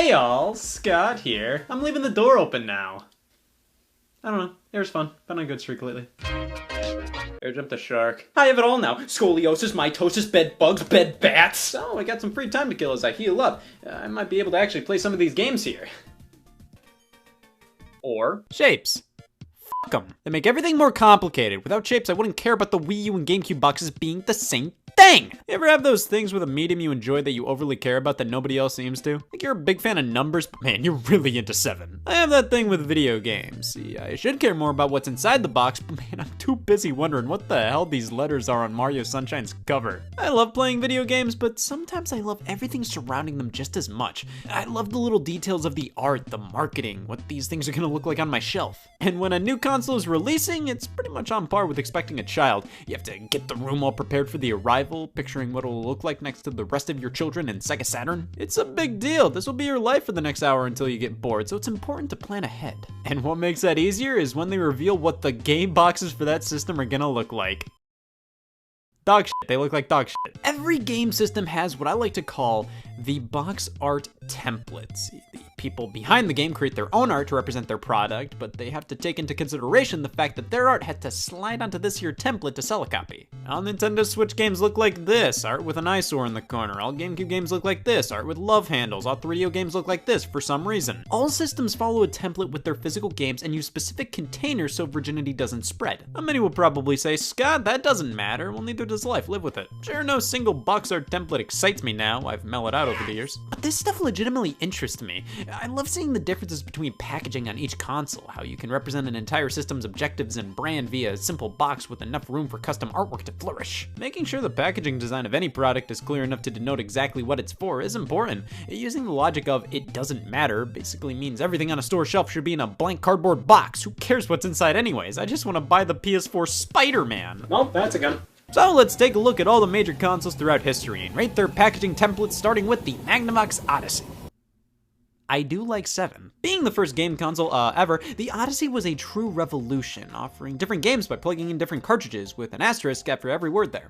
Hey all, Scott here. I'm leaving the door open now. I don't know, air's fun. Been on a good streak lately. Air jumped the shark. I have it all now. Scoliosis, mitosis, bed bugs, bed bats. So I got some free time to kill as I heal up. I might be able to actually play some of these games here. Or shapes. Fuck them. They make everything more complicated. Without shapes, I wouldn't care about the Wii U and GameCube boxes being the same thing. You ever have those things with a medium you enjoy that you overly care about that nobody else seems to? Like you're a big fan of numbers, but man, you're really into 7. I have that thing with video games. See, I should care more about what's inside the box, but man, I'm too busy wondering what the hell these letters are on Mario Sunshine's cover. I love playing video games, but sometimes I love everything surrounding them just as much. I love the little details of the art, the marketing, what these things are gonna look like on my shelf. And when a new console is releasing, it's pretty much on par with expecting a child. You have to get the room all prepared for the arrival, picturing what it'll look like next to the rest of your children in Sega Saturn. It's a big deal. This will be your life for the next hour until you get bored, so it's important to plan ahead. And what makes that easier is when they reveal what the game boxes for that system are gonna look like. Dog shit. They look like dog shit. Every game system has what I like to call the box art templates. The people behind the game create their own art to represent their product, but they have to take into consideration the fact that their art had to slide onto this here template to sell a copy. All Nintendo Switch games look like this, art with an eyesore in the corner. All GameCube games look like this, art with love handles. All 3DO games look like this for some reason. All systems follow a template with their physical games and use specific containers so virginity doesn't spread. Now, many will probably say, Scott, that doesn't matter. Well, neither does life. Live with it. Sure, no single box art template excites me now. I've mellowed out over the years. But this stuff legitimately interests me. I love seeing the differences between packaging on each console, how you can represent an entire system's objectives and brand via a simple box with enough room for custom artwork to flourish. Making sure the packaging design of any product is clear enough to denote exactly what it's for is important. Using the logic of it doesn't matter basically means everything on a store shelf should be in a blank cardboard box. Who cares what's inside anyways? I just want to buy the PS4 Spider-Man. Nope, that's a gun. So let's take a look at all the major consoles throughout history and rate their packaging templates, starting with the Magnavox Odyssey. I do like 7. Being the first game console ever, the Odyssey was a true revolution, offering different games by plugging in different cartridges with an asterisk after every word there.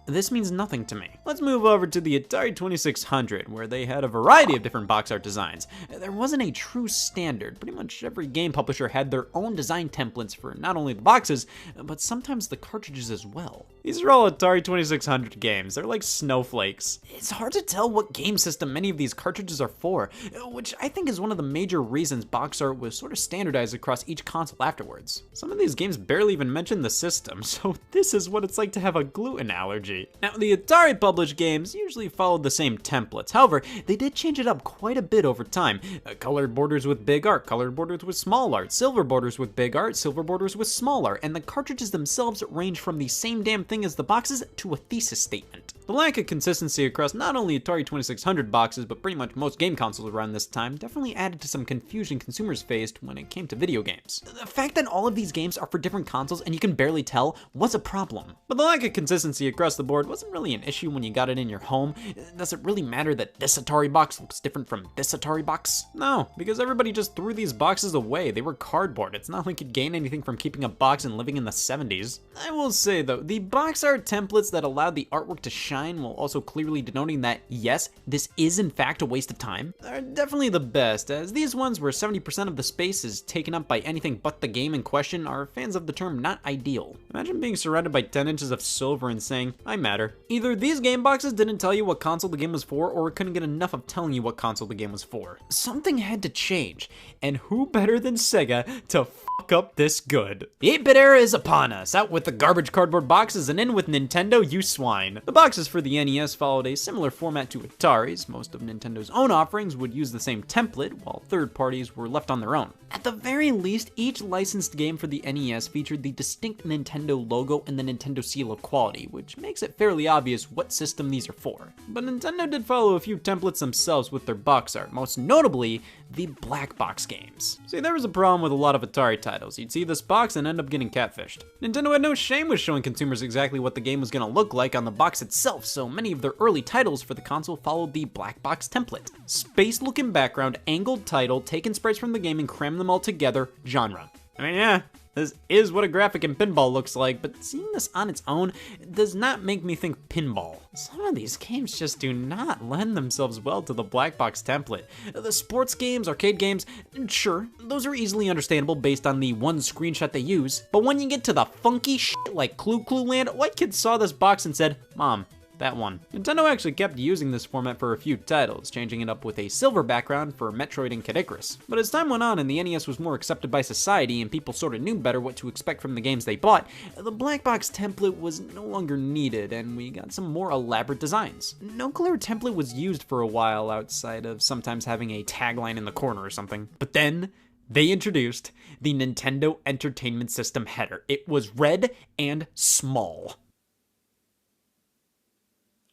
This means nothing to me. Let's move over to the Atari 2600, where they had a variety of different box art designs. There wasn't a true standard. Pretty much every game publisher had their own design templates for not only the boxes, but sometimes the cartridges as well. These are all Atari 2600 games. They're like snowflakes. It's hard to tell what game system many of these cartridges are for, which I think is one of the major reasons box art was sort of standardized across each console afterwards. Some of these games barely even mention the system, so this is what it's like to have a gluten allergy. Now, the Atari published games usually followed the same templates. However, they did change it up quite a bit over time. Colored borders with big art, colored borders with small art, silver borders with big art, silver borders with small art, and the cartridges themselves range from the same damn thing as the boxes to a thesis statement. The lack of consistency across not only Atari 2600 boxes, but pretty much most game consoles around this time definitely added to some confusion consumers faced when it came to video games. The fact that all of these games are for different consoles and you can barely tell was a problem. But the lack of consistency across the board wasn't really an issue when you got it in your home. Does it really matter that this Atari box looks different from this Atari box? No, because everybody just threw these boxes away. They were cardboard. It's not like you'd gain anything from keeping a box and living in the 70s. I will say though, the box art templates that allowed the artwork to shine while also clearly denoting that, yes, this is in fact a waste of time, are definitely the best, as these ones where 70% of the space is taken up by anything but the game in question are fans of the term not ideal. Imagine being surrounded by 10 inches of silver and saying, I matter. Either these game boxes didn't tell you what console the game was for, or it couldn't get enough of telling you what console the game was for. Something had to change, and who better than Sega to fuck up this good? The 8-bit era is upon us. Out with the garbage cardboard boxes and in with Nintendo, you swine. The boxes for the NES followed a similar format to Atari's. Most of Nintendo's own offerings would use the same template, while third parties were left on their own. At the very least, each licensed game for the NES featured the distinct Nintendo logo and the Nintendo seal of quality, which makes it fairly obvious what system these are for. But Nintendo did follow a few templates themselves with their box art, most notably the black box games. See, there was a problem with a lot of Atari titles. You'd see this box and end up getting catfished. Nintendo had no shame with showing consumers exactly what the game was going to look like on the box itself, so many of their early titles for the console followed the black box template. Space-looking background, angled title, taken sprites from the game and crammed them all together, genre. I mean, yeah, This is what a graphic in pinball looks like, but seeing this on its own does not make me think pinball. Some of these games just do not lend themselves well to the black box template. The sports games, arcade games, sure, those are easily understandable based on the one screenshot they use, but when you get to the funky shit like Clue Clue Land, white kids saw this box and said, "Mom, that one." Nintendo actually kept using this format for a few titles, changing it up with a silver background for Metroid and Kid Icarus. But as time went on and the NES was more accepted by society and people sort of knew better what to expect from the games they bought, the black box template was no longer needed and we got some more elaborate designs. No clear template was used for a while outside of sometimes having a tagline in the corner or something. But then, they introduced the Nintendo Entertainment System header. It was red and small.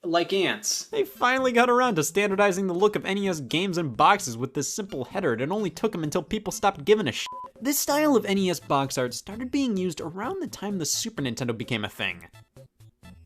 Like ants. They finally got around to standardizing the look of NES games and boxes with this simple header. It only took them until people stopped giving a shit. This style of NES box art started being used around the time the Super Nintendo became a thing.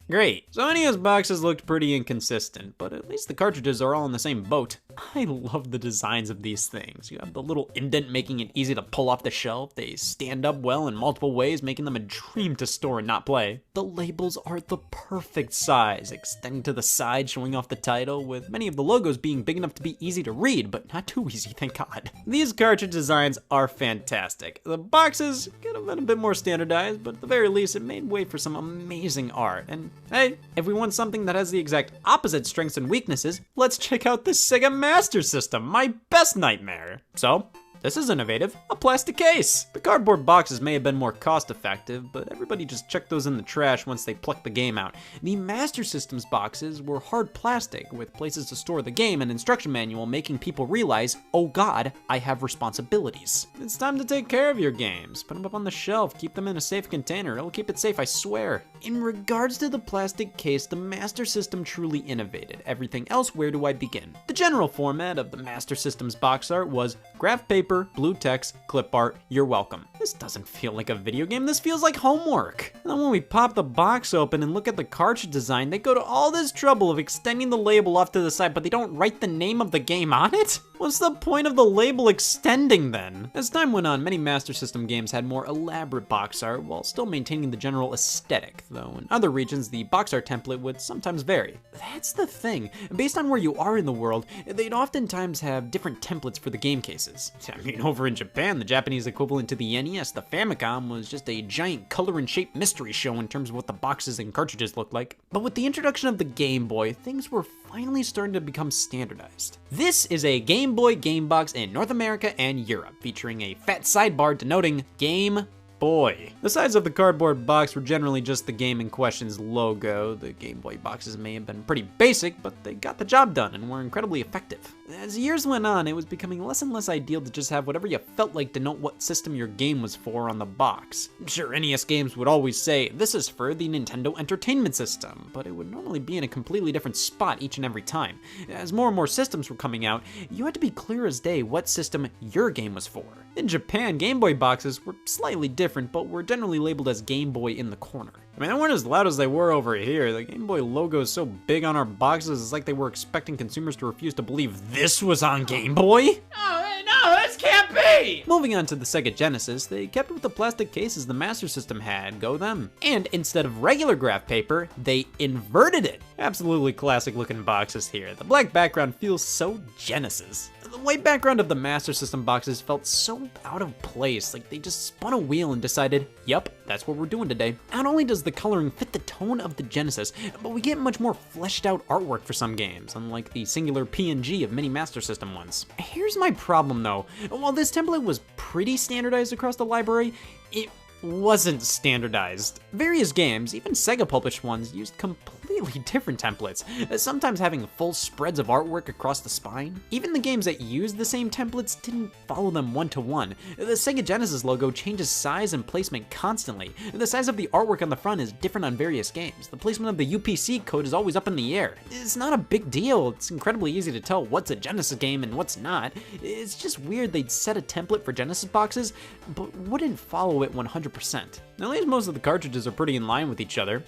Great. So NES boxes looked pretty inconsistent, but at least the cartridges are all in the same boat. I love the designs of these things. You have the little indent making it easy to pull off the shelf. They stand up well in multiple ways, making them a dream to store and not play. The labels are the perfect size, extending to the side, showing off the title, with many of the logos being big enough to be easy to read, but not too easy, thank God. These cartridge designs are fantastic. The boxes could have been a bit more standardized, but at the very least, it made way for some amazing art. And hey, if we want something that has the exact opposite strengths and weaknesses, let's check out the Sega Master System, my best nightmare. So, this is innovative, a plastic case. The cardboard boxes may have been more cost effective, but everybody just checked those in the trash once they plucked the game out. The Master System's boxes were hard plastic with places to store the game and instruction manual, making people realize, oh God, I have responsibilities. It's time to take care of your games. Put them up on the shelf, keep them in a safe container. It'll keep it safe, I swear. In regards to the plastic case, the Master System truly innovated. Everything else, where do I begin? The general format of the Master System's box art was graph paper, blue text, clip art, you're welcome. This doesn't feel like a video game, this feels like homework. And then when we pop the box open and look at the cartridge design, they go to all this trouble of extending the label off to the side, but they don't write the name of the game on it? What's the point of the label extending then? As time went on, many Master System games had more elaborate box art while still maintaining the general aesthetic, though in other regions the box art template would sometimes vary. That's the thing, based on where you are in the world, they'd oftentimes have different templates for the game cases. I mean, over in Japan, the Japanese equivalent to the NES, the Famicom, was just a giant color and shape mystery show in terms of what the boxes and cartridges looked like. But with the introduction of the Game Boy, things were finally starting to become standardized. This is a Game Boy game box in North America and Europe, featuring a fat sidebar denoting Game Boy. The sides of the cardboard box were generally just the game in question's logo. The Game Boy boxes may have been pretty basic, but they got the job done and were incredibly effective. As years went on, it was becoming less and less ideal to just have whatever you felt like denote what system your game was for on the box. Sure, NES games would always say, this is for the Nintendo Entertainment System, but it would normally be in a completely different spot each and every time. As more and more systems were coming out, you had to be clear as day what system your game was for. In Japan, Game Boy boxes were slightly different, but were generally labeled as Game Boy in the corner. I mean, they weren't as loud as they were over here. The Game Boy logo is so big on our boxes, it's like they were expecting consumers to refuse to believe this was on Game Boy? No, this can't be! Moving on to the Sega Genesis, they kept with the plastic cases the Master System had, go them. And instead of regular graph paper, they inverted it. Absolutely classic looking boxes here. The black background feels so Genesis. The white background of the Master System boxes felt so out of place, like they just spun a wheel and decided, yep, that's what we're doing today. Not only does the coloring fit the tone of the Genesis, but we get much more fleshed out artwork for some games, unlike the singular PNG of many Master System ones. Here's my problem though. While this template was pretty standardized across the library, it wasn't standardized. Various games, even Sega published ones, used completely different templates, sometimes having full spreads of artwork across the spine. Even the games that used the same templates didn't follow them one-to-one. The Sega Genesis logo changes size and placement constantly. The size of the artwork on the front is different on various games. The placement of the UPC code is always up in the air. It's not a big deal. It's incredibly easy to tell what's a Genesis game and what's not. It's just weird they'd set a template for Genesis boxes, but wouldn't follow it 100%. At least most of the cartridges are pretty in line with each other,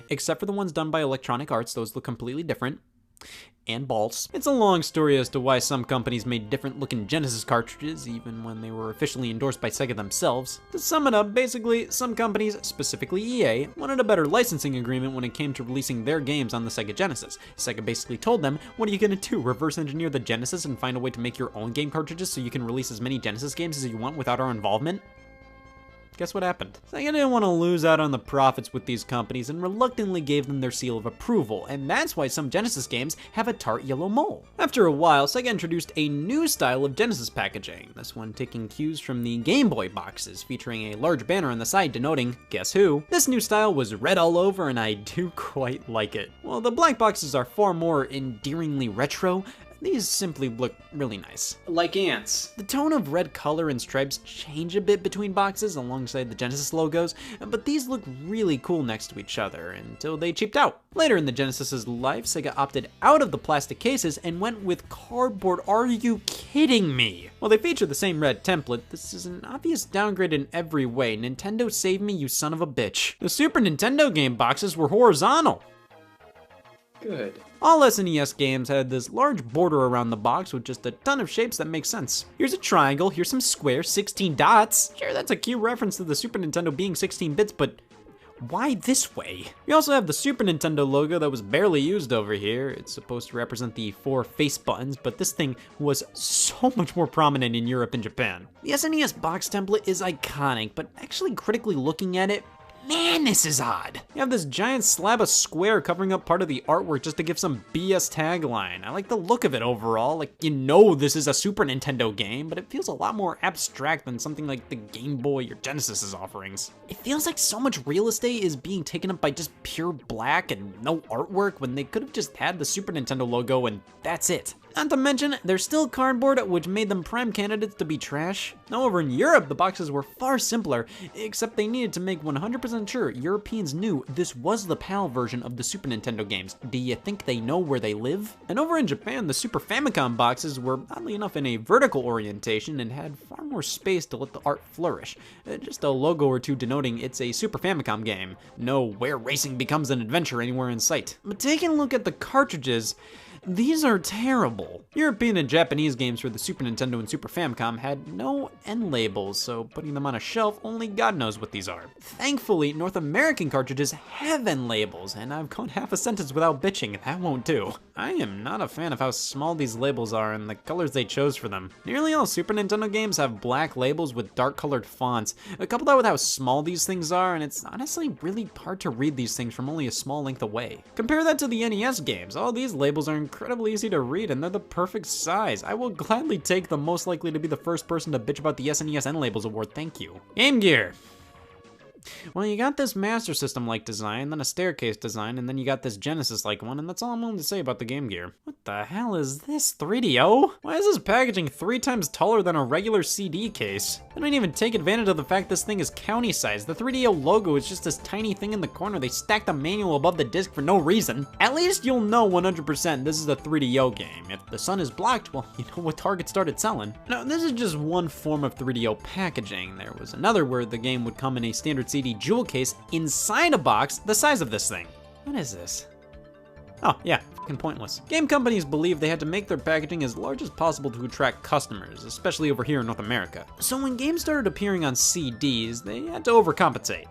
except for the ones done by Electronic Arts. Those look completely different. and balls. It's a long story as to why some companies made different looking Genesis cartridges even when they were officially endorsed by Sega themselves. To sum it up, basically, some companies, specifically EA, wanted a better licensing agreement when it came to releasing their games on the Sega Genesis. Sega basically told them, what are you gonna do, reverse engineer the Genesis and find a way to make your own game cartridges so you can release as many Genesis games as you want without our involvement? Guess what happened? Sega didn't want to lose out on the profits with these companies and reluctantly gave them their seal of approval, and that's why some Genesis games have a tart yellow mole. After a while, Sega introduced a new style of Genesis packaging, this one taking cues from the Game Boy boxes, featuring a large banner on the side denoting, guess who? This new style was red all over and I do quite like it. While the black boxes are far more endearingly retro, these simply look really nice. Like ants. The tone of red color and stripes change a bit between boxes alongside the Genesis logos, but these look really cool next to each other until they cheaped out. Later in the Genesis's life, Sega opted out of the plastic cases and went with cardboard. Are you kidding me? While they feature the same red template, this is an obvious downgrade in every way. Nintendo save me, you son of a bitch. The Super Nintendo game boxes were horizontal. Good. All SNES games had this large border around the box with just a ton of shapes that make sense. Here's a triangle, here's some squares, 16 dots. Sure, that's a cute reference to the Super Nintendo being 16 bits, but why this way? We also have the Super Nintendo logo that was barely used over here. It's supposed to represent the 4 face buttons, but this thing was so much more prominent in Europe and Japan. The SNES box template is iconic, but actually critically looking at it, man, this is odd. You have this giant slab of square covering up part of the artwork just to give some BS tagline. I like the look of it overall, like you know this is a Super Nintendo game, but it feels a lot more abstract than something like the Game Boy or Genesis's offerings. It feels like so much real estate is being taken up by just pure black and no artwork when they could have just had the Super Nintendo logo and that's it. Not to mention, they're still cardboard, which made them prime candidates to be trash. Now over in Europe, the boxes were far simpler, except they needed to make 100% sure Europeans knew this was the PAL version of the Super Nintendo games. Do you think they know where they live? And over in Japan, the Super Famicom boxes were, oddly enough, in a vertical orientation and had far more space to let the art flourish. Just a logo or two denoting it's a Super Famicom game. No where racing becomes an adventure anywhere in sight. But taking a look at the cartridges, these are terrible. European and Japanese games for the Super Nintendo and Super Famicom had no end labels, so putting them on a shelf, only God knows what these are. Thankfully, North American cartridges have end labels, and I've gone half a sentence without bitching, that won't do. I am not a fan of how small these labels are and the colors they chose for them. Nearly all Super Nintendo games have black labels with dark colored fonts. Coupled that with how small these things are, and it's honestly really hard to read these things from only a small length away. Compare that to the NES games. All these labels are incredibly easy to read and they're the perfect size. I will gladly take the most likely to be the first person to bitch about the SNES End Labels award, thank you. Game Gear. Well, you got this Master System-like design, then a staircase design, and then you got this Genesis-like one, and that's all I'm willing to say about the Game Gear. What the hell is this, 3DO? Why is this packaging 3 times taller than a regular CD case? I don't even take advantage of the fact this thing is county size. The 3DO logo is just this tiny thing in the corner. They stacked the manual above the disc for no reason. At least you'll know 100% this is a 3DO game. If the sun is blocked, well, you know what Target started selling. Now, this is just one form of 3DO packaging. There was another where the game would come in a standard CD jewel case inside a box the size of this thing. What is this? Oh, yeah, fucking pointless. Game companies believed they had to make their packaging as large as possible to attract customers, especially over here in North America. So when games started appearing on CDs, they had to overcompensate.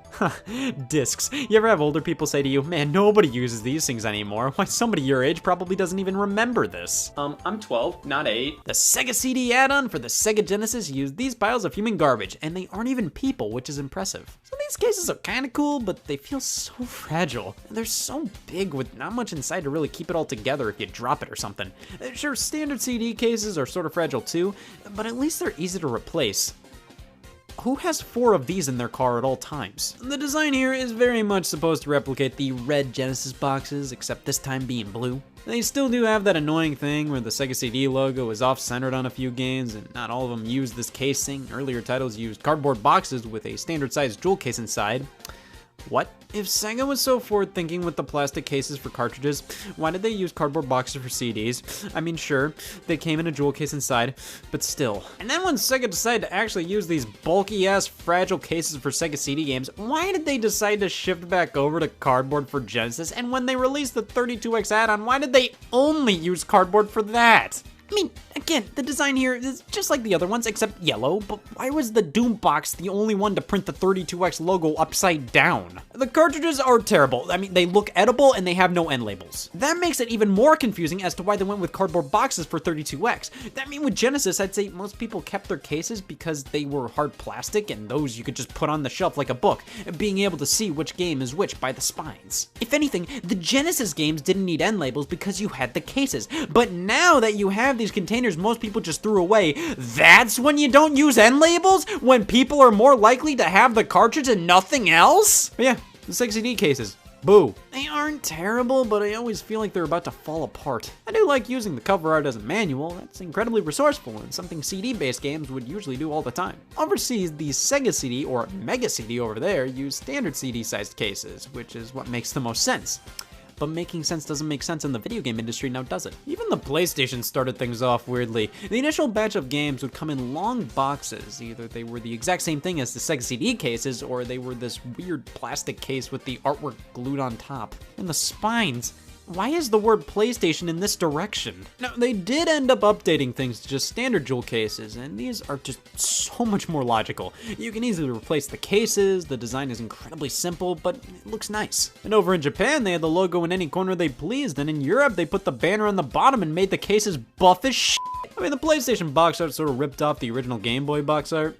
Discs. You ever have older people say to you, man, nobody uses these things anymore. Why, somebody your age probably doesn't even remember this. I'm 12, not 8. The Sega CD add-on for the Sega Genesis used these piles of human garbage, and they aren't even people, which is impressive. So these cases are kinda cool, but they feel so fragile. They're so big with not much inside to really keep it all together if you drop it or something. Sure, standard CD cases are sort of fragile too, but at least they're easy to replace. Who has 4 of these in their car at all times? The design here is very much supposed to replicate the red Genesis boxes, except this time being blue. They still do have that annoying thing where the Sega CD logo is off-centered on a few games, and not all of them use this casing. Earlier titles used cardboard boxes with a standard-sized jewel case inside. What? If Sega was so forward-thinking with the plastic cases for cartridges, why did they use cardboard boxes for CDs? I mean, sure, they came in a jewel case inside, but still. And then when Sega decided to actually use these bulky-ass fragile cases for Sega CD games, why did they decide to shift back over to cardboard for Genesis? And when they released the 32X add-on, why did they only use cardboard for that? I mean, again, the design here is just like the other ones, except yellow, but why was the Doom box the only one to print the 32X logo upside down? The cartridges are terrible. I mean, they look edible and they have no end labels. That makes it even more confusing as to why they went with cardboard boxes for 32X. I mean, with Genesis, I'd say most people kept their cases because they were hard plastic and those you could just put on the shelf like a book, being able to see which game is which by the spines. If anything, the Genesis games didn't need end labels because you had the cases, but now that you have these containers most people just threw away, that's when you don't use end labels? When people are more likely to have the cartridge and nothing else? But yeah, the Sega CD cases. Boo. They aren't terrible, but I always feel like they're about to fall apart. I do like using the cover art as a manual. That's incredibly resourceful and something CD-based games would usually do all the time. Overseas, the Sega CD, or Mega CD over there, use standard CD-sized cases, which is what makes the most sense. But making sense doesn't make sense in the video game industry, now does it? Even the PlayStation started things off weirdly. The initial batch of games would come in long boxes. Either they were the exact same thing as the Sega CD cases, or they were this weird plastic case with the artwork glued on top. And the spines. Why is the word PlayStation in this direction? Now, they did end up updating things to just standard jewel cases, and these are just so much more logical. You can easily replace the cases, the design is incredibly simple, but it looks nice. And over in Japan, they had the logo in any corner they pleased, and in Europe, they put the banner on the bottom and made the cases buff as shit. I mean, the PlayStation box art sort of ripped off the original Game Boy box art,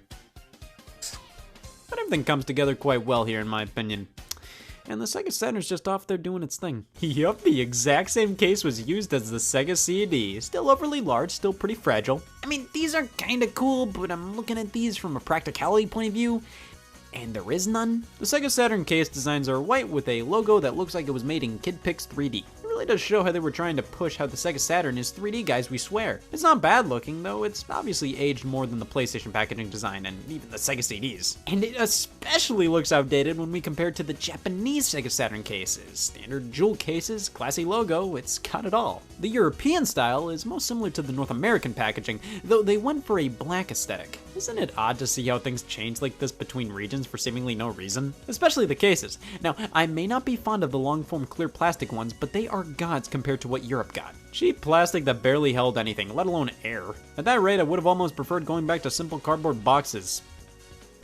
but everything comes together quite well here, in my opinion. And the Sega Saturn's just off there doing its thing. Yup, the exact same case was used as the Sega CD. Still overly large, still pretty fragile. I mean, these are kinda cool, but I'm looking at these from a practicality point of view, and there is none. The Sega Saturn case designs are white with a logo that looks like it was made in KidPix 3D. It really does show how they were trying to push how the Sega Saturn is 3D, guys, we swear. It's not bad looking, though it's obviously aged more than the PlayStation packaging design and even the Sega CDs. And it especially looks outdated when we compare it to the Japanese Sega Saturn cases. Standard jewel cases, classy logo, it's got it all. The European style is most similar to the North American packaging, though they went for a black aesthetic. Isn't it odd to see how things change like this between regions for seemingly no reason? Especially the cases. Now, I may not be fond of the long-form clear plastic ones, but they are gods compared to what Europe got. Cheap plastic that barely held anything, let alone air. At that rate, I would have almost preferred going back to simple cardboard boxes.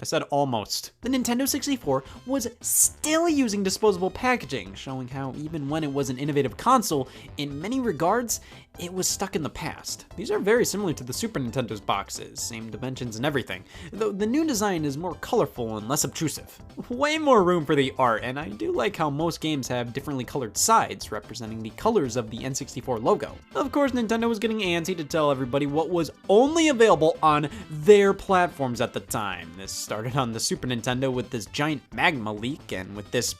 I said almost. The Nintendo 64 was still using disposable packaging, showing how even when it was an innovative console, in many regards, it was stuck in the past. These are very similar to the Super Nintendo's boxes, same dimensions and everything, though the new design is more colorful and less obtrusive. Way more room for the art, and I do like how most games have differently colored sides, representing the colors of the N64 logo. Of course, Nintendo was getting antsy to tell everybody what was only available on their platforms at the time. This started on the Super Nintendo with this giant magma leak, and with this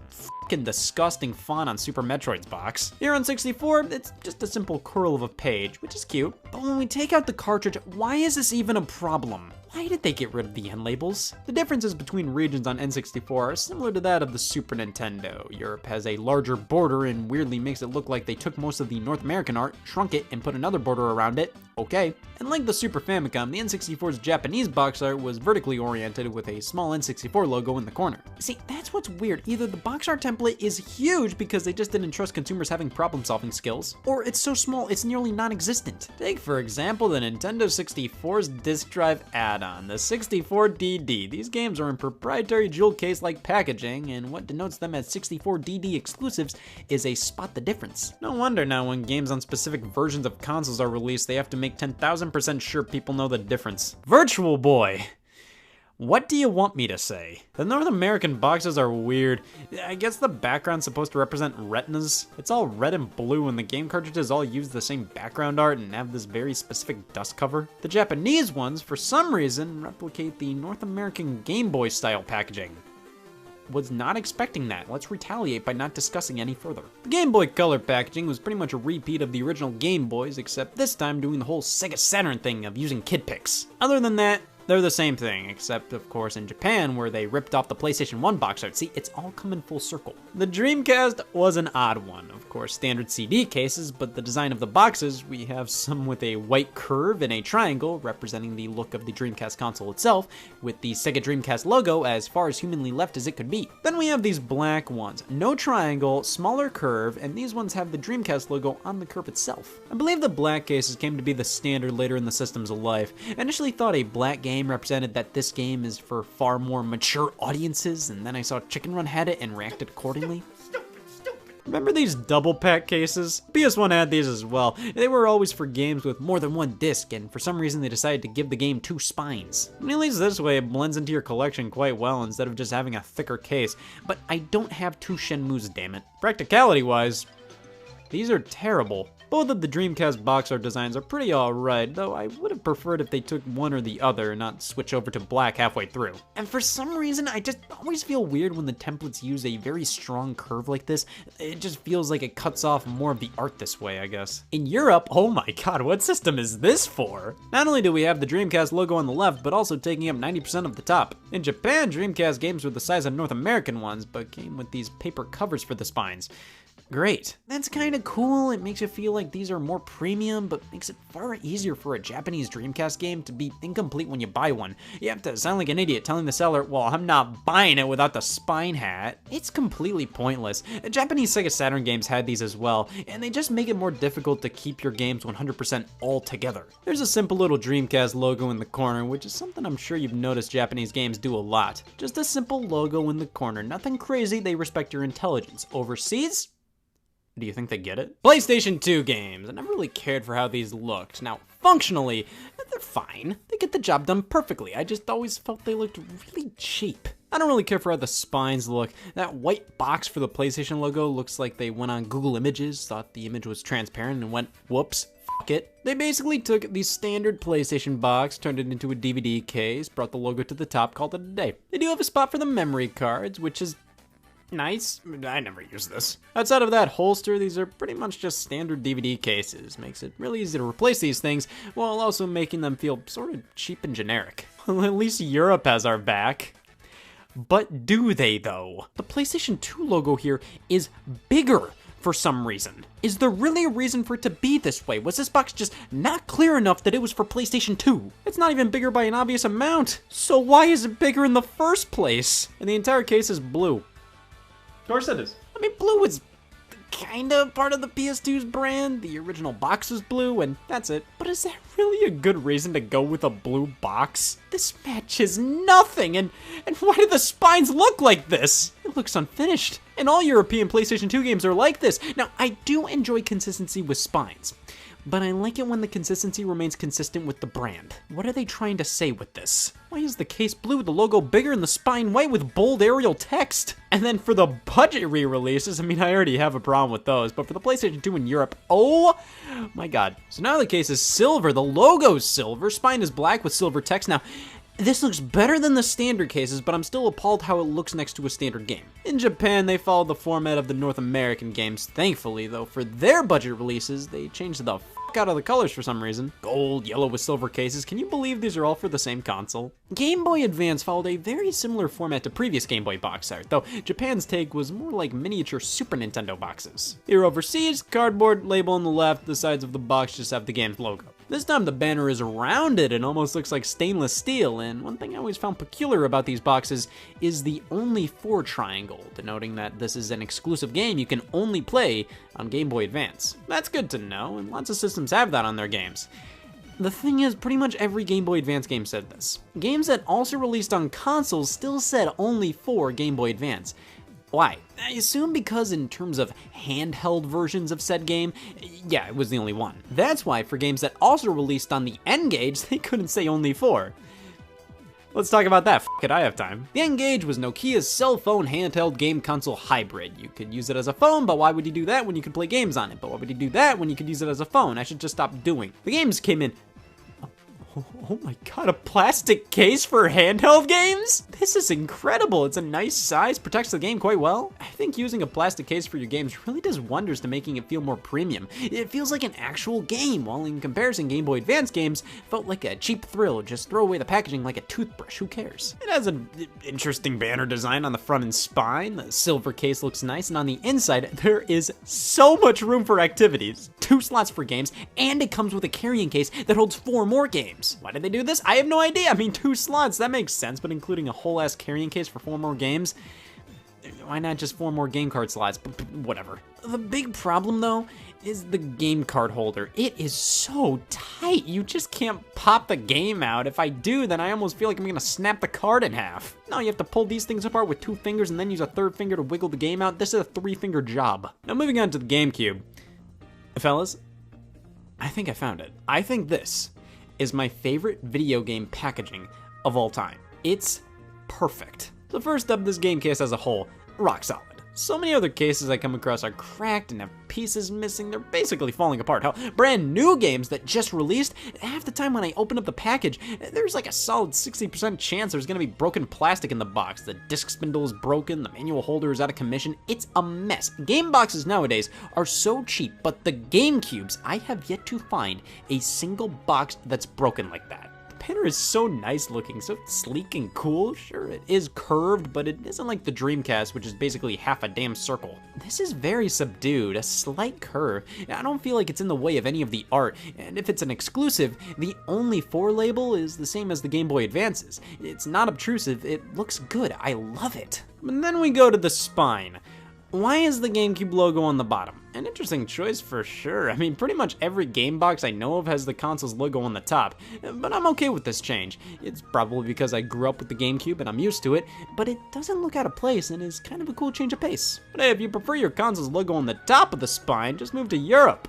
fucking disgusting font on Super Metroid's box. Here on 64, it's just a simple curl of a page, which is cute. But when we take out the cartridge, why is this even a problem? Why did they get rid of the end labels? The differences between regions on N64 are similar to that of the Super Nintendo. Europe has a larger border and weirdly makes it look like they took most of the North American art, shrunk it, and put another border around it. Okay. And like the Super Famicom, the N64's Japanese box art was vertically oriented with a small N64 logo in the corner. See, that's what's weird. Either the box art template is huge because they just didn't trust consumers having problem-solving skills, or it's so small it's nearly non-existent. Take, for example, the Nintendo 64's disk drive add-on, the 64DD. These games are in proprietary jewel case-like packaging, and what denotes them as 64DD exclusives is a spot the difference. No wonder now when games on specific versions of consoles are released, they have to make 10,000% sure people know the difference. Virtual Boy! What do you want me to say? The North American boxes are weird. I guess the background's supposed to represent retinas. It's all red and blue and the game cartridges all use the same background art and have this very specific dust cover. The Japanese ones, for some reason, replicate the North American Game Boy style packaging. Was not expecting that. Let's retaliate by not discussing any further. The Game Boy Color packaging was pretty much a repeat of the original Game Boys, except this time doing the whole Sega Saturn thing of using KidPix. Other than that, They're the same thing, except of course in Japan where they ripped off the PlayStation 1 box art. See, it's all coming full circle. The Dreamcast was an odd one. Of course, standard CD cases, but the design of the boxes, we have some with a white curve and a triangle representing the look of the Dreamcast console itself, with the Sega Dreamcast logo as far as humanly left as it could be. Then we have these black ones. No triangle, smaller curve, and these ones have the Dreamcast logo on the curve itself. I believe the black cases came to be the standard later in the system's life. I initially thought a black game represented that this game is for far more mature audiences, and then I saw Chicken Run had it and reacted accordingly. Remember these double pack cases? PS1 had these as well. They were always for games with more than one disc, and for some reason they decided to give the game 2 spines. And at least this way it blends into your collection quite well instead of just having a thicker case. But I don't have 2 Shenmues, damn it. Practicality-wise, these are terrible. Both of the Dreamcast box art designs are pretty alright, though I would have preferred if they took one or the other and not switch over to black halfway through. And for some reason, I just always feel weird when the templates use a very strong curve like this. It just feels like it cuts off more of the art this way, I guess. In Europe, oh my god, what system is this for? Not only do we have the Dreamcast logo on the left, but also taking up 90% of the top. In Japan, Dreamcast games were the size of North American ones, but came with these paper covers for the spines. Great. That's kind of cool. It makes you feel like these are more premium, but makes it far easier for a Japanese Dreamcast game to be incomplete when you buy one. You have to sound like an idiot telling the seller, well, I'm not buying it without the spine hat. It's completely pointless. Japanese Sega Saturn games had these as well, and they just make it more difficult to keep your games 100% all together. There's a simple little Dreamcast logo in the corner, which is something I'm sure you've noticed Japanese games do a lot. Just a simple logo in the corner. Nothing crazy, they respect your intelligence. Overseas? Do you think they get it? PlayStation 2 games. I never really cared for how these looked. Now, functionally, they're fine. They get the job done perfectly. I just always felt they looked really cheap. I don't really care for how the spines look. That white box for the PlayStation logo looks like they went on Google Images, thought the image was transparent, and went, whoops, f*** it. They basically took the standard PlayStation box, turned it into a DVD case, brought the logo to the top, called it a day. They do have a spot for the memory cards, which is nice. I never use this. Outside of that holster, these are pretty much just standard DVD cases. Makes it really easy to replace these things, while also making them feel sort of cheap and generic. Well, at least Europe has our back. But do they, though? The PlayStation 2 logo here is bigger for some reason. Is there really a reason for it to be this way? Was this box just not clear enough that it was for PlayStation 2? It's not even bigger by an obvious amount. So why is it bigger in the first place? And the entire case is blue. Of course it is. I mean, blue is kind of part of the PS2's brand. The original box was blue, and that's it. But is that really a good reason to go with a blue box? This matches nothing, and why do the spines look like this? It looks unfinished. And all European PlayStation 2 games are like this. Now, I do enjoy consistency with spines, but I like it when the consistency remains consistent with the brand. What are they trying to say with this? Why is the case blue, the logo bigger, and the spine white with bold Arial text? And then for the budget re-releases, I mean, I already have a problem with those, but for the PlayStation 2 in Europe, oh my god. So now the case is silver, the logo's silver, spine is black with silver text. Now, this looks better than the standard cases, but I'm still appalled how it looks next to a standard game. In Japan, they followed the format of the North American games, thankfully, though for their budget releases, they changed the out of the colors for some reason. Gold, yellow with silver cases. Can you believe these are all for the same console? Game Boy Advance followed a very similar format to previous Game Boy box art, though Japan's take was more like miniature Super Nintendo boxes. Here overseas, cardboard, label on the left, the sides of the box just have the game's logo. This time the banner is rounded and almost looks like stainless steel, and one thing I always found peculiar about these boxes is the only for triangle, denoting that this is an exclusive game you can only play on Game Boy Advance. That's good to know, and lots of systems have that on their games. The thing is, pretty much every Game Boy Advance game said this. Games that also released on consoles still said only for Game Boy Advance. Why? I assume because in terms of handheld versions of said game, yeah, it was the only one. That's why for games that also released on the N-Gage, they couldn't say only for. Let's talk about that, f*** it, I have time. The N-Gage was Nokia's cell phone handheld game console hybrid. You could use it as a phone, but why would you do that when you could play games on it? But why would you do that when you could use it as a phone? I should just stop doing. The games came in... Oh my god, a plastic case for handheld games? This is incredible. It's a nice size, protects the game quite well. I think using a plastic case for your games really does wonders to making it feel more premium. It feels like an actual game, while in comparison, Game Boy Advance games felt like a cheap thrill. Just throw away the packaging like a toothbrush, who cares? It has an interesting banner design on the front and spine. The silver case looks nice, and on the inside, there is so much room for activities. 2 slots for games, and it comes with a carrying case that holds 4 more games. Why did they do this? I have no idea. I mean, 2 slots, that makes sense, but including a whole ass carrying case for 4 more games? Why not just 4 more game card slots? Whatever. The big problem though is the game card holder. It is so tight, you just can't pop the game out. If I do, then I almost feel like I'm gonna snap the card in half. No, you have to pull these things apart with 2 fingers and then use a 3rd finger to wiggle the game out. This is a 3-finger job. Now moving on to the GameCube. Fellas, I think I found it. I think this is my favorite video game packaging of all time. It's perfect. So first up, this game case as a whole, rock solid. So many other cases I come across are cracked and have pieces missing. They're basically falling apart. Hell, brand new games that just released, half the time when I open up the package, there's like a solid 60% chance there's gonna be broken plastic in the box. The disc spindle is broken, the manual holder is out of commission. It's a mess. Game boxes nowadays are so cheap, but the GameCubes, I have yet to find a single box that's broken like that. Banner is so nice looking, so sleek and cool. Sure, it is curved, but it isn't like the Dreamcast, which is basically half a damn circle. This is very subdued, a slight curve. I don't feel like it's in the way of any of the art, and if it's an exclusive, the only 4 label is the same as the Game Boy Advances. It's not obtrusive, it looks good, I love it. And then we go to the spine. Why is the GameCube logo on the bottom? An interesting choice for sure. I mean, pretty much every game box I know of has the console's logo on the top, but I'm okay with this change. It's probably because I grew up with the GameCube and I'm used to it, but it doesn't look out of place and is kind of a cool change of pace. But hey, if you prefer your console's logo on the top of the spine, just move to Europe.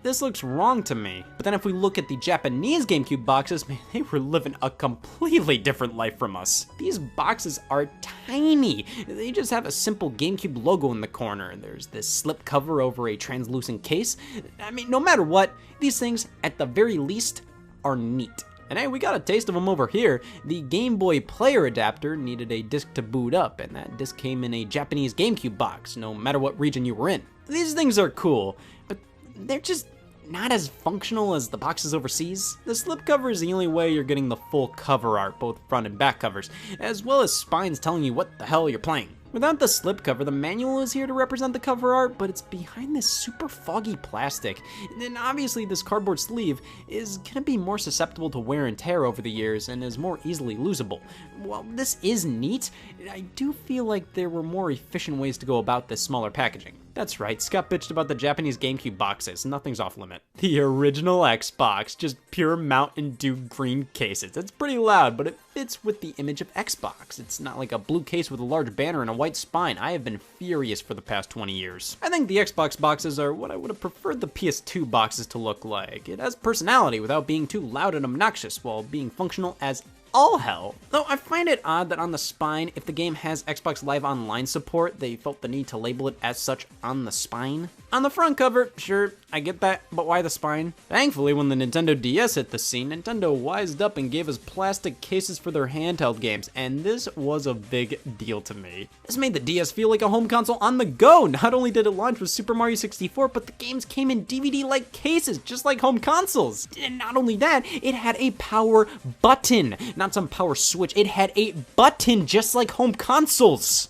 This looks wrong to me. But then if we look at the Japanese GameCube boxes, man, they were living a completely different life from us. These boxes are tiny. They just have a simple GameCube logo in the corner. There's this slip cover over a translucent case. I mean, no matter what, these things, at the very least, are neat. And hey, we got a taste of them over here. The Game Boy player adapter needed a disc to boot up, and that disc came in a Japanese GameCube box, no matter what region you were in. These things are cool, but they're just not as functional as the boxes overseas. The slipcover is the only way you're getting the full cover art, both front and back covers, as well as spines telling you what the hell you're playing. Without the slipcover, the manual is here to represent the cover art, but it's behind this super foggy plastic. And obviously this cardboard sleeve is gonna be more susceptible to wear and tear over the years and is more easily losable. While this is neat, I do feel like there were more efficient ways to go about this smaller packaging. That's right, Scott bitched about the Japanese GameCube boxes. Nothing's off limit. The original Xbox, just pure Mountain Dew green cases. It's pretty loud, but it fits with the image of Xbox. It's not like a blue case with a large banner and a white spine. I have been furious for the past 20 years. I think the Xbox boxes are what I would have preferred the PS2 boxes to look like. It has personality without being too loud and obnoxious while being functional as all hell. Though I find it odd that on the spine, if the game has Xbox Live Online support, they felt the need to label it as such on the spine. On the front cover, sure, I get that, but why the spine? Thankfully, when the Nintendo DS hit the scene, Nintendo wised up and gave us plastic cases for their handheld games, and this was a big deal to me. This made the DS feel like a home console on the go. Not only did it launch with Super Mario 64, but the games came in DVD-like cases, just like home consoles. And not only that, it had a power button. Not some power switch, it had a button just like home consoles.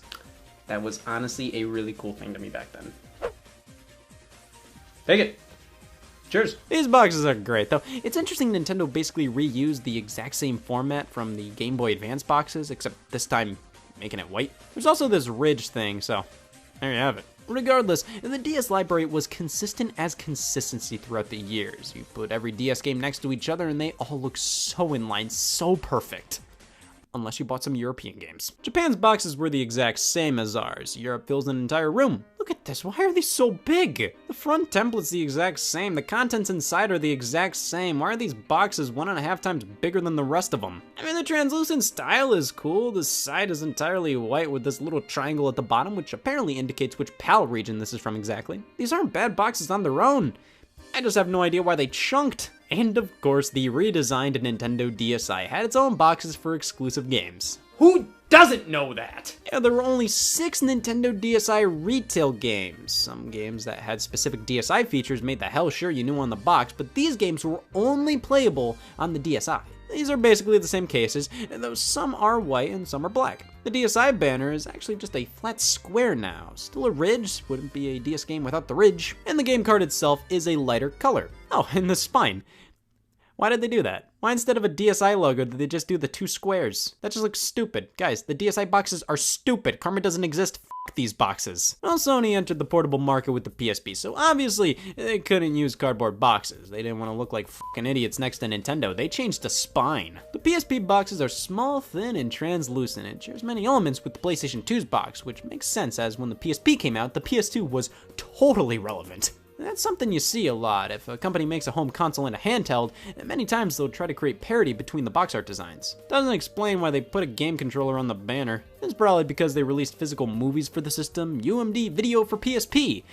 That was honestly a really cool thing to me back then. Take it. Cheers. These boxes are great, though. It's interesting Nintendo basically reused the exact same format from the Game Boy Advance boxes, except this time making it white. There's also this ridge thing, so there you have it. Regardless, the DS library was consistent as consistency throughout the years. You put every DS game next to each other and they all look so in line, so perfect. Unless you bought some European games. Japan's boxes were the exact same as ours. Europe fills an entire room. Look at this, why are these so big? The front template's the exact same, the contents inside are the exact same. Why are these boxes 1.5 times bigger than the rest of them? I mean, the translucent style is cool. The side is entirely white with this little triangle at the bottom, which apparently indicates which PAL region this is from exactly. These aren't bad boxes on their own. I just have no idea why they chunked. And of course, the redesigned Nintendo DSi had its own boxes for exclusive games. Who doesn't know that? Yeah, there were only 6 Nintendo DSi retail games. Some games that had specific DSi features made the hell sure you knew on the box, but these games were only playable on the DSi. These are basically the same cases, though some are white and some are black. The DSi banner is actually just a flat square now. Still a ridge, wouldn't be a DS game without the ridge. And the game card itself is a lighter color. Oh, and the spine. Why did they do that? Why instead of a DSi logo did they just do the 2 squares? That just looks stupid. Guys, the DSi boxes are stupid. Karma doesn't exist. F these boxes. Well, Sony entered the portable market with the PSP, so obviously they couldn't use cardboard boxes. They didn't want to look like fucking idiots next to Nintendo. They changed to spine. The PSP boxes are small, thin, and translucent. It shares many elements with the PlayStation 2's box, which makes sense as when the PSP came out, the PS2 was totally relevant. That's something you see a lot. If a company makes a home console and a handheld, many times they'll try to create parity between the box art designs. Doesn't explain why they put a game controller on the banner. It's probably because they released physical movies for the system, UMD video for PSP.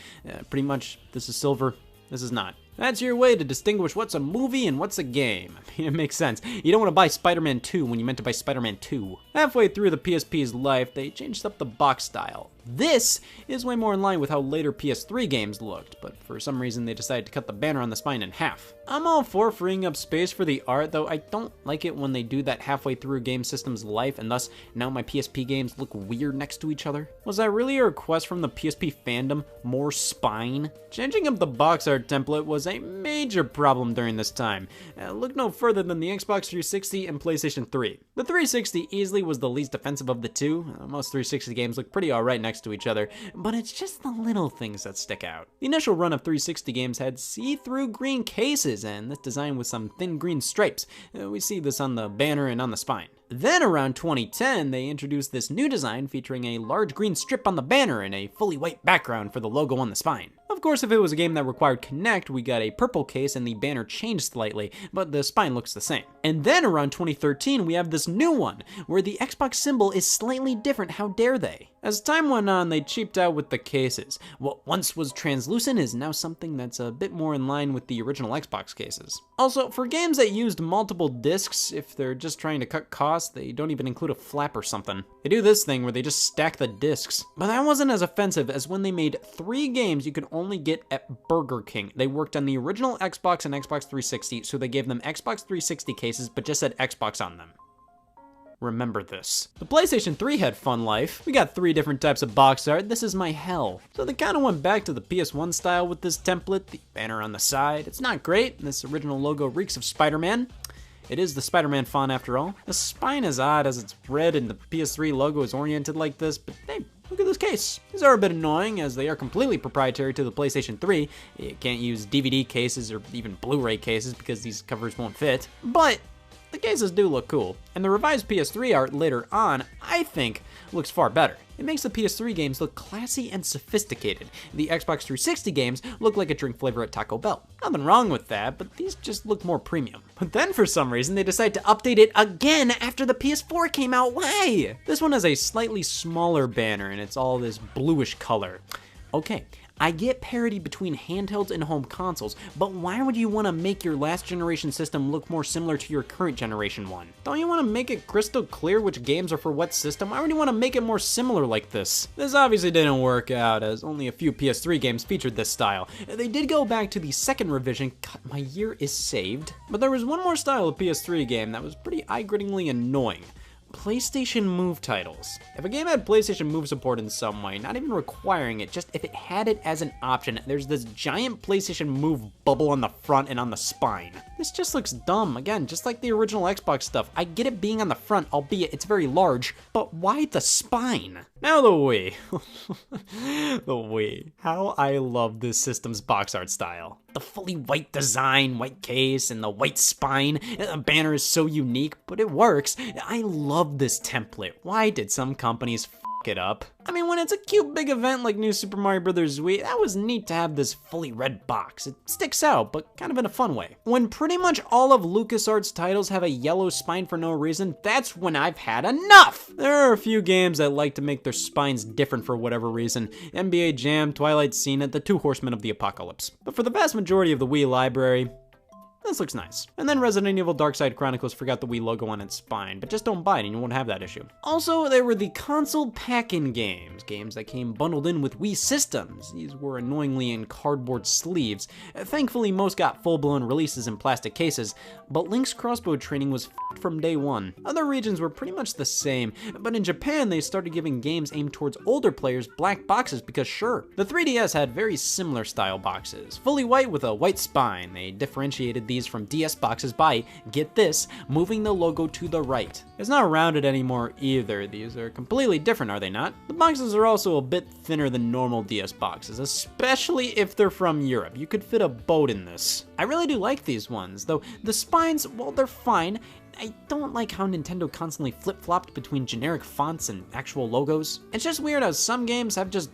Pretty much, this is silver, this is not. That's your way to distinguish what's a movie and what's a game. I mean, it makes sense. You don't want to buy Spider-Man 2 when you meant to buy Spider-Man 2. Halfway through the PSP's life, they changed up the box style. This is way more in line with how later PS3 games looked, but for some reason they decided to cut the banner on the spine in half. I'm all for freeing up space for the art, though I don't like it when they do that halfway through a game system's life, and thus now my PSP games look weird next to each other. Was that really a request from the PSP fandom? More spine? Changing up the box art template was a major problem during this time. Look no further than the Xbox 360 and PlayStation 3. The 360 easily was the least offensive of the two. Most 360 games look pretty alright next to each other, but it's just the little things that stick out. The initial run of 360 games had see-through green cases, and this design with some thin green stripes. We see this on the banner and on the spine. Then around 2010, they introduced this new design featuring a large green strip on the banner and a fully white background for the logo on the spine. Of course, if it was a game that required Kinect, we got a purple case and the banner changed slightly, but the spine looks the same. And then around 2013, we have this new one, where the Xbox symbol is slightly different. How dare they? As time went on, they cheaped out with the cases. What once was translucent is now something that's a bit more in line with the original Xbox cases. Also, for games that used multiple discs, if they're just trying to cut costs, they don't even include a flap or something. They do this thing where they just stack the discs. But that wasn't as offensive as when they made 3 games you could only get at Burger King. They worked on the original Xbox and Xbox 360, so they gave them Xbox 360 cases but just said Xbox on them. Remember this. The PlayStation 3 had fun life. We got 3 different types of box art. This is my hell. So they kind of went back to the PS1 style with this template, the banner on the side. It's not great. This original logo reeks of Spider-Man. It is the Spider-Man font after all. The spine is odd as it's red and the PS3 logo is oriented like this, but hey, look at this case. These are a bit annoying as they are completely proprietary to the PlayStation 3. You can't use DVD cases or even Blu-ray cases because these covers won't fit. But the cases do look cool, and the revised PS3 art later on, I think, looks far better. It makes the PS3 games look classy and sophisticated. The Xbox 360 games look like a drink flavor at Taco Bell. Nothing wrong with that, but these just look more premium. But then for some reason they decide to update it again after the PS4 came out. Why? This one has a slightly smaller banner and it's all this bluish color. Okay, I get parity between handhelds and home consoles, but why would you want to make your last generation system look more similar to your current generation one? Don't you want to make it crystal clear which games are for what system? Why would you want to make it more similar like this? This obviously didn't work out, as only a few PS3 games featured this style. They did go back to the second revision. God, my year is saved. But there was one more style of PS3 game that was pretty eye-grittingly annoying. PlayStation Move titles. If a game had PlayStation Move support in some way, not even requiring it, just if it had it as an option, there's this giant PlayStation Move bubble on the front and on the spine. This just looks dumb. Again, just like the original Xbox stuff. I get it being on the front, albeit it's very large, but why the spine? Now the Wii. The Wii. How I love this system's box art style. The fully white design, white case, and the white spine. The banner is so unique, but it works. I love this template. Why did some companies f it up? I mean, when it's a cute big event like New Super Mario Bros. Wii, that was neat to have this fully red box. It sticks out, but kind of in a fun way. When pretty much all of LucasArts titles have a yellow spine for no reason, that's when I've had enough! There are a few games that like to make their spines different for whatever reason. NBA Jam, Twilight Scene, the Two Horsemen of the Apocalypse. But for the vast majority of the Wii library, this looks nice. And then Resident Evil Darkside Chronicles forgot the Wii logo on its spine, but just don't buy it and you won't have that issue. Also, there were the console pack-in games that came bundled in with Wii systems. These were annoyingly in cardboard sleeves. Thankfully, most got full-blown releases in plastic cases, but Link's crossbow training was f***ed from day one. Other regions were pretty much the same, but in Japan, they started giving games aimed towards older players black boxes because sure. The 3DS had very similar style boxes, fully white with a white spine. They differentiated these from DS boxes by, get this, moving the logo to the right. It's not rounded anymore either. These are completely different, are they not? The boxes are also a bit thinner than normal DS boxes, especially if they're from Europe. You could fit a boat in this. I really do like these ones, though the spines, well, they're fine. I don't like how Nintendo constantly flip-flopped between generic fonts and actual logos. It's just weird how some games have just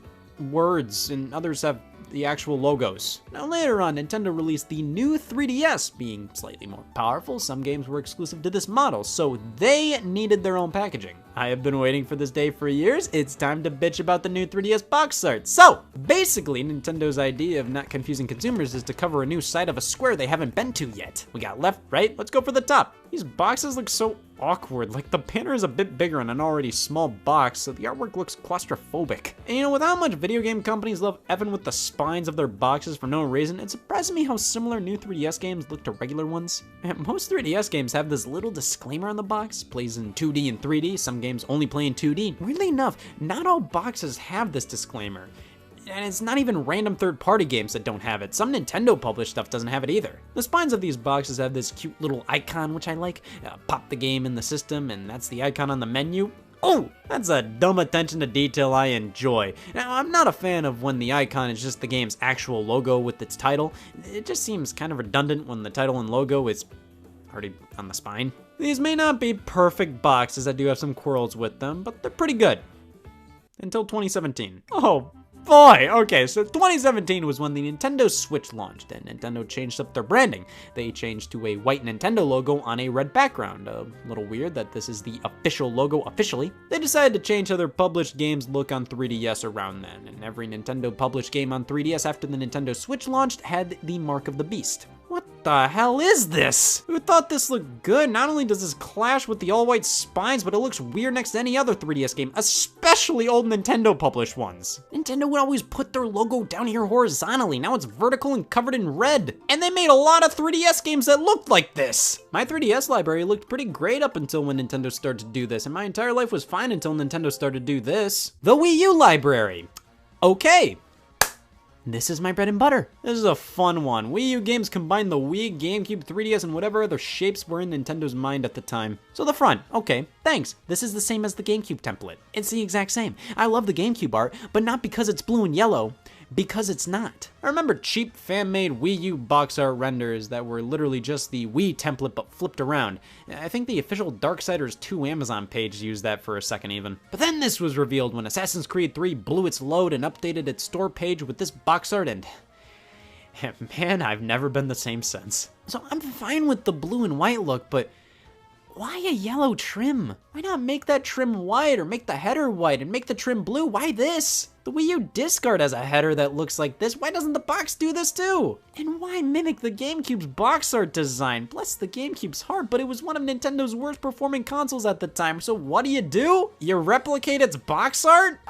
words and others have the actual logos. Now later on, Nintendo released the new 3DS, being slightly more powerful. Some games were exclusive to this model, so they needed their own packaging. I have been waiting for this day for years. It's time to bitch about the new 3DS box art. So, basically, Nintendo's idea of not confusing consumers is to cover a new side of a square they haven't been to yet. We got left, right? Let's go for the top. These boxes look so awkward. Like, the banner is a bit bigger on an already small box, so the artwork looks claustrophobic. And you know, with how much video game companies love effing with the spines of their boxes for no reason, it surprises me how similar new 3DS games look to regular ones. And most 3DS games have this little disclaimer on the box, plays in 2D and 3D, some games only play in 2D. Weirdly enough, not all boxes have this disclaimer. And it's not even random third-party games that don't have it. Some Nintendo-published stuff doesn't have it either. The spines of these boxes have this cute little icon, which I like. Pop the game in the system, and that's the icon on the menu. Oh, that's a dumb attention to detail I enjoy. Now, I'm not a fan of when the icon is just the game's actual logo with its title. It just seems kind of redundant when the title and logo is already on the spine. These may not be perfect boxes, I do have some quarrels with them, but they're pretty good. Until 2017. Oh boy, okay, so 2017 was when the Nintendo Switch launched, and Nintendo changed up their branding. They changed to a white Nintendo logo on a red background. A little weird that this is the official logo officially. They decided to change how their published games look on 3DS around then, and every Nintendo published game on 3DS after the Nintendo Switch launched had the Mark of the Beast. What the hell is this? Who thought this looked good? Not only does this clash with the all-white spines, but it looks weird next to any other 3DS game, especially old Nintendo published ones. Nintendo would always put their logo down here horizontally. Now it's vertical and covered in red. And they made a lot of 3DS games that looked like this. My 3DS library looked pretty great up until when Nintendo started to do this, and my entire life was fine until Nintendo started to do this. The Wii U library. Okay. This is my bread and butter. This is a fun one. Wii U games combine the Wii, GameCube, 3DS, and whatever other shapes were in Nintendo's mind at the time. So the front, okay, thanks. This is the same as the GameCube template. It's the exact same. I love the GameCube art, but not because it's blue and yellow, because it's not. I remember cheap fan-made Wii U box art renders that were literally just the Wii template but flipped around. I think the official Darksiders 2 Amazon page used that for a second even. But then this was revealed when Assassin's Creed 3 blew its load and updated its store page with this box art, and man, I've never been the same since. So I'm fine with the blue and white look, but why a yellow trim? Why not make that trim white or make the header white and make the trim blue? Why this? The Wii U disc art has a header that looks like this. Why doesn't the box do this too? And why mimic the GameCube's box art design? Bless the GameCube's heart, but it was one of Nintendo's worst performing consoles at the time. So what do? You replicate its box art?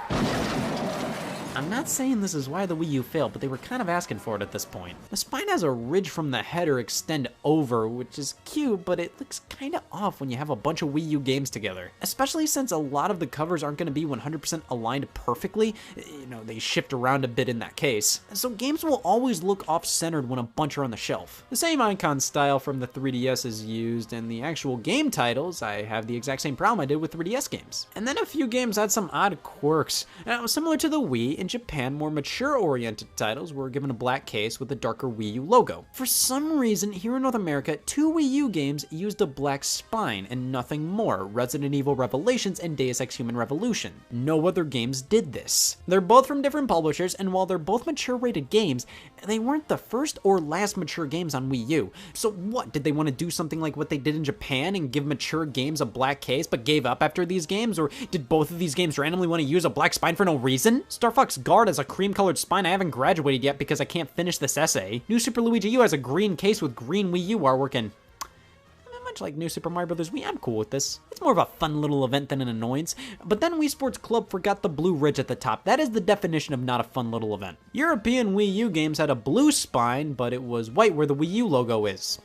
I'm not saying this is why the Wii U failed, but they were kind of asking for it at this point. The spine has a ridge from the header extend over, which is cute, but it looks kind of off when you have a bunch of Wii U games together. Especially since a lot of the covers aren't going to be 100% aligned perfectly. You know, they shift around a bit in that case. So games will always look off-centered when a bunch are on the shelf. The same icon style from the 3DS is used, and the actual game titles, I have the exact same problem I did with 3DS games. And then a few games had some odd quirks. Now, similar to the Wii, in Japan, more mature-oriented titles were given a black case with a darker Wii U logo. For some reason, here in North America, 2 Wii U games used a black spine and nothing more, Resident Evil Revelations and Deus Ex Human Revolution. No other games did this. They're both from different publishers, and while they're both mature-rated games, they weren't the first or last mature games on Wii U. So what, did they want to do something like what they did in Japan and give mature games a black case but gave up after these games? Or did both of these games randomly want to use a black spine for no reason? Star Fox Guard has a cream-colored spine. I haven't graduated yet because I can't finish this essay. New Super Luigi U has a green case with green Wii U artwork, and much like New Super Mario Bros. Wii, I'm cool with this. It's more of a fun little event than an annoyance. But then Wii Sports Club forgot the blue ridge at the top. That is the definition of not a fun little event. European Wii U games had a blue spine, but it was white where the Wii U logo is.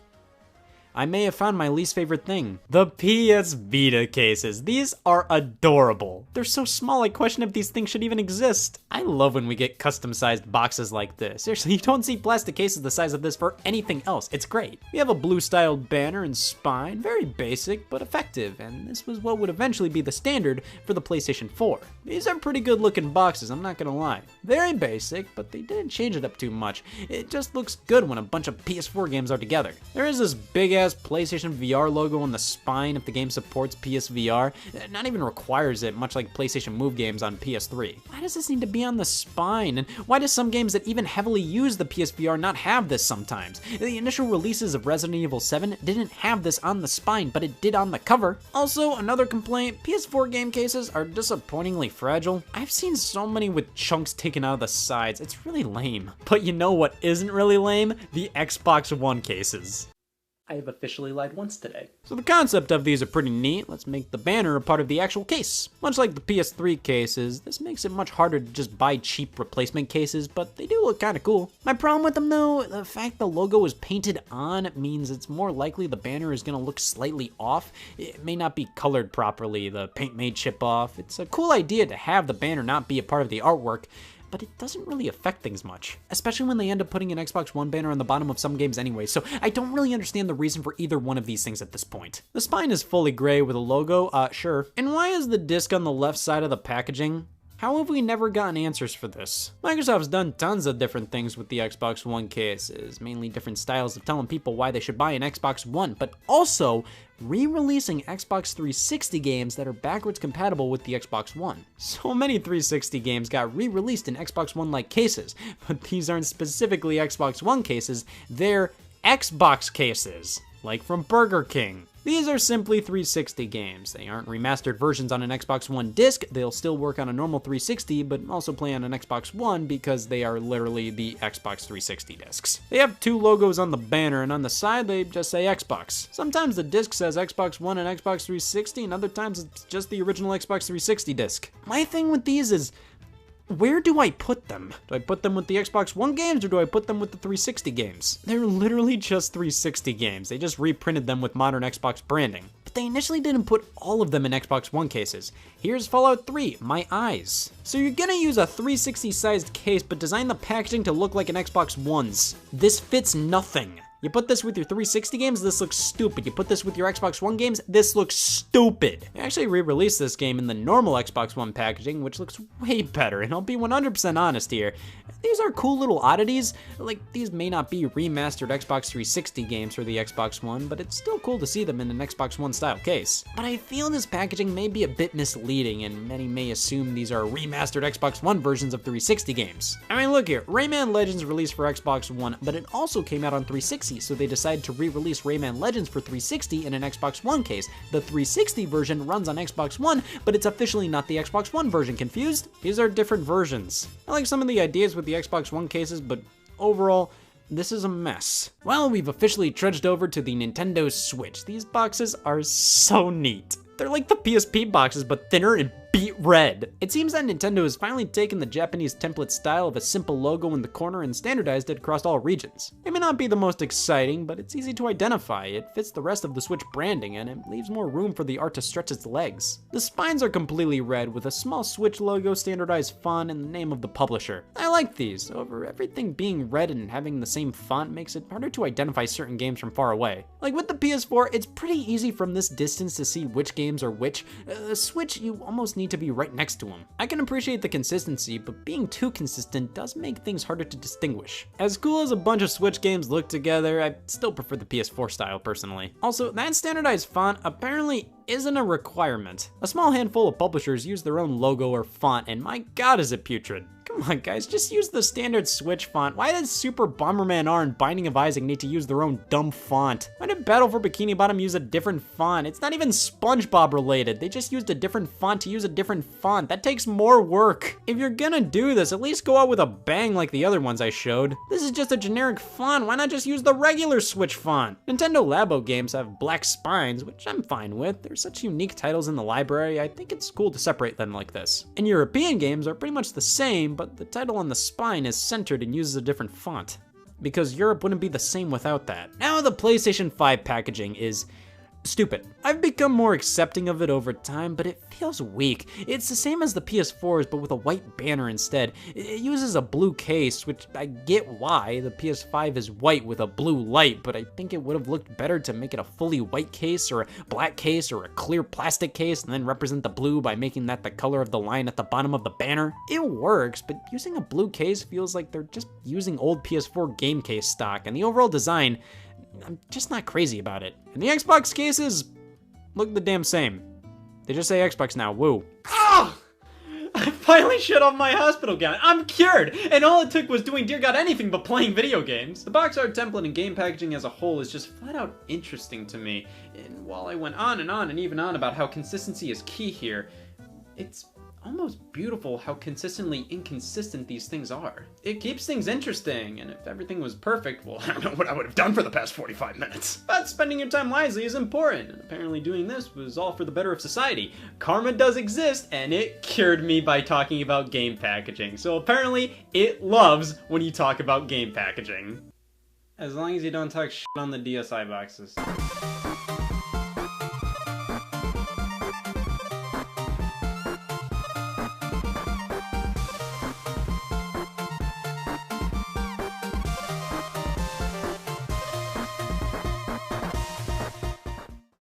I may have found my least favorite thing. The PS Vita cases. These are adorable. They're so small, I question if these things should even exist. I love when we get custom-sized boxes like this. Seriously, you don't see plastic cases the size of this for anything else. It's great. We have a blue-styled banner and spine. Very basic, but effective. And this was what would eventually be the standard for the PlayStation 4. These are pretty good-looking boxes, I'm not gonna lie. Very basic, but they didn't change it up too much. It just looks good when a bunch of PS4 games are together. There is this big-ass PlayStation VR logo on the spine if the game supports PSVR. It not even requires it, much like PlayStation Move games on PS3. Why does this need to be on the spine? And why do some games that even heavily use the PSVR not have this sometimes? The initial releases of Resident Evil 7 didn't have this on the spine, but it did on the cover. Also, another complaint, PS4 game cases are disappointingly fragile. I've seen so many with chunks taken out of the sides, it's really lame. But you know what isn't really lame? The Xbox One cases. I have officially lied once today. So the concept of these are pretty neat. Let's make the banner a part of the actual case. Much like the PS3 cases, this makes it much harder to just buy cheap replacement cases, but they do look kind of cool. My problem with them though, the fact the logo is painted on means it's more likely the banner is gonna look slightly off. It may not be colored properly, the paint may chip off. It's a cool idea to have the banner not be a part of the artwork, but it doesn't really affect things much, especially when they end up putting an Xbox One banner on the bottom of some games anyway, so I don't really understand the reason for either one of these things at this point. The spine is fully gray with a logo, sure. And why is the disc on the left side of the packaging? How have we never gotten answers for this? Microsoft's done tons of different things with the Xbox One cases, mainly different styles of telling people why they should buy an Xbox One, but also re-releasing Xbox 360 games that are backwards compatible with the Xbox One. So many 360 games got re-released in Xbox One-like cases, but these aren't specifically Xbox One cases, they're Xbox cases, like from Burger King. These are simply 360 games. They aren't remastered versions on an Xbox One disc. They'll still work on a normal 360, but also play on an Xbox One because they are literally the Xbox 360 discs. They have two logos on the banner, and on the side they just say Xbox. Sometimes the disc says Xbox One and Xbox 360, and other times it's just the original Xbox 360 disc. My thing with these is, where do I put them? Do I put them with the Xbox One games or do I put them with the 360 games? They're literally just 360 games. They just reprinted them with modern Xbox branding. But they initially didn't put all of them in Xbox One cases. Here's Fallout 3, My Eyes. So you're gonna use a 360 sized case but design the packaging to look like an Xbox One's. This fits nothing. You put this with your 360 games, this looks stupid. You put this with your Xbox One games, this looks stupid. They actually re-released this game in the normal Xbox One packaging, which looks way better, and I'll be 100% honest here. These are cool little oddities. Like, these may not be remastered Xbox 360 games for the Xbox One, but it's still cool to see them in an Xbox One style case. But I feel this packaging may be a bit misleading, and many may assume these are remastered Xbox One versions of 360 games. I mean, look here, Rayman Legends released for Xbox One, but it also came out on 360. So they decided to re-release Rayman Legends for 360 in an Xbox One case. The 360 version runs on Xbox One, but it's officially not the Xbox One version. Confused? These are different versions. I like some of the ideas with the Xbox One cases, but overall, this is a mess. Well, we've officially trudged over to the Nintendo Switch. These boxes are so neat. They're like the PSP boxes, but thinner and beet red. It seems that Nintendo has finally taken the Japanese template style of a simple logo in the corner and standardized it across all regions. It may not be the most exciting, but it's easy to identify. It fits the rest of the Switch branding, and it leaves more room for the art to stretch its legs. The spines are completely red with a small Switch logo, standardized font, and the name of the publisher. I like these. Over everything being red and having the same font makes it harder to identify certain games from far away. Like with the PS4, it's pretty easy from this distance to see which games are which. The Switch, you almost need to be right next to them. I can appreciate the consistency, but being too consistent does make things harder to distinguish. As cool as a bunch of Switch games look together, I still prefer the PS4 style personally. Also, that standardized font apparently isn't a requirement. A small handful of publishers use their own logo or font, and my god is it putrid. Can Come on, guys, just use the standard Switch font. Why does Super Bomberman R and Binding of Isaac need to use their own dumb font? Why did Battle for Bikini Bottom use a different font? It's not even SpongeBob related. They just used a different font to use a different font. That takes more work. If you're gonna do this, at least go out with a bang like the other ones I showed. This is just a generic font. Why not just use the regular Switch font? Nintendo Labo games have black spines, which I'm fine with. They're such unique titles in the library. I think it's cool to separate them like this. And European games are pretty much the same, but the title on the spine is centered and uses a different font, because Europe wouldn't be the same without that. Now the PlayStation 5 packaging is stupid. I've become more accepting of it over time, but it feels weak. It's the same as the PS4's, but with a white banner instead. It uses a blue case, which I get why. The PS5 is white with a blue light, but I think it would have looked better to make it a fully white case or a black case or a clear plastic case and then represent the blue by making that the color of the line at the bottom of the banner. It works, but using a blue case feels like they're just using old PS4 game case stock, and the overall design, I'm just not crazy about it. And the Xbox cases look the damn same. They just say Xbox now, woo. Oh! I finally shut off my hospital gown. I'm cured! And all it took was doing dear god anything but playing video games. The box art template and game packaging as a whole is just flat out interesting to me. And while I went on and even on about how consistency is key here, it's almost beautiful how consistently inconsistent these things are. It keeps things interesting, and if everything was perfect, well, I don't know what I would have done for the past 45 minutes. But spending your time wisely is important, and apparently doing this was all for the better of society. Karma does exist, and it cured me by talking about game packaging. So apparently, it loves when you talk about game packaging. As long as you don't talk shit on the DSi boxes.